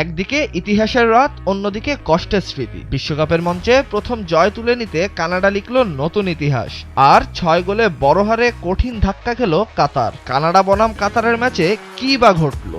একদিকে ইতিহাসের রাত, অন্যদিকে কষ্টের স্মৃতি। বিশ্বকাপের মঞ্চে প্রথম জয় তুলে নিতে কানাডা লিখল নতুন ইতিহাস, আর 6 গোলে বড় হারে কঠিন ধাক্কা খেল কাতার। কানাডা বনাম কাতারের ম্যাচে কী বা ঘটল?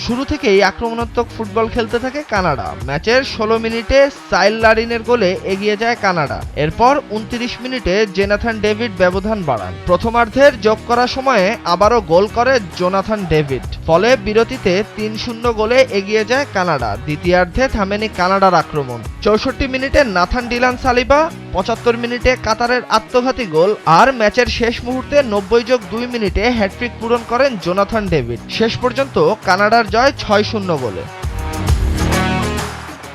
শুরু থেকেই আক্রমণাত্মক ফুটবল খেলতে থাকে কানাডা। ম্যাচের 16 মিনিটে সাইল লারিনের গোলে এগিয়ে যায় কানাডা। এরপর 29 মিনিটে জোনাথন ডেভিড ব্যবধান বাড়ান। প্রথমার্ধের যোগ করা সময়ে আবারও গোল করে জোনাথন ডেভিড। ফলে বিরতিতে 3-0 গোলে এগিয়ে যায় কানাডা। দ্বিতীয়ার্ধে থামেনি কানাডার আক্রমণ। 64 মিনিটে নাথান ডিলান সালিবা, 75 মিনিটে কাতারের আত্মঘাতী গোল, আর ম্যাচের শেষ মুহূর্তে 90+2 মিনিটে হ্যাটট্রিক পূরণ করেন জোনাথন ডেভিড। শেষ পর্যন্ত কানাডার জয় 6-0 গোলে।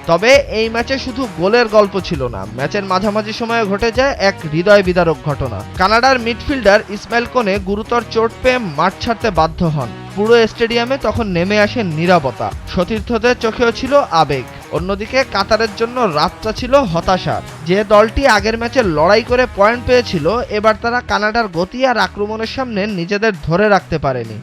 তবে এই ম্যাচে শুধু গোলের গল্প ছিল না, ম্যাচের মাঝামাঝি সময়ে ঘটে যায় এক হৃদয় বিদারক ঘটনা। কানাডার মিডফিল্ডার ইসমাইল কোনে গুরুতর চোট পেয়ে মাঠ ছাড়তে বাধ্য হন। পুরো স্টেডিয়ামে তখন নেমে আসে নীরবতা। সতীর্থদের চোখেও ছিল আবেগ। অন্যদিকে কাতারের জন্য রাতটা ছিল হতাশার। যে দলটি আগের ম্যাচে লড়াই করে পয়েন্ট পেয়েছিল, এবার তারা কানাডার গতি আর আক্রমণের সামনে নিজেদের ধরে রাখতে পারেনি।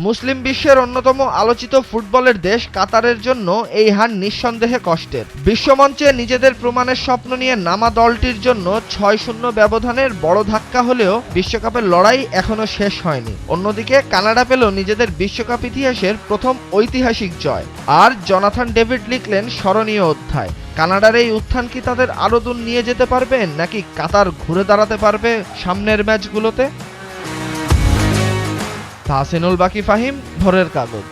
মুসলিম বিশ্বের অন্যতম আলোচিত ফুটবলের দেশ কাতারের জন্য এই হার নিঃসন্দেহে কষ্টের। বিশ্বমঞ্চে নিজেদের প্রমাণের স্বপ্ন নিয়ে নামা দলটির জন্য 6-0 ব্যবধানের বড় ধাক্কা হলেও বিশ্বকাপের লড়াই এখনো শেষ হয়নি। অন্যদিকে কানাডা পেল নিজেদের বিশ্বকাপ ইতিহাসের প্রথম ঐতিহাসিক জয়, আর জোনাথন ডেভিড লিখলেন স্মরণীয় অধ্যায়। কানাডার এই উত্থান কি তাদের আরো দূর নিয়ে যেতে পারবে, নাকি কাতার ঘুরে দাঁড়াতে পারবে সামনের ম্যাচগুলোতে? তাহসিনুল বাকি ফাহিম, ভোরের কাগজ।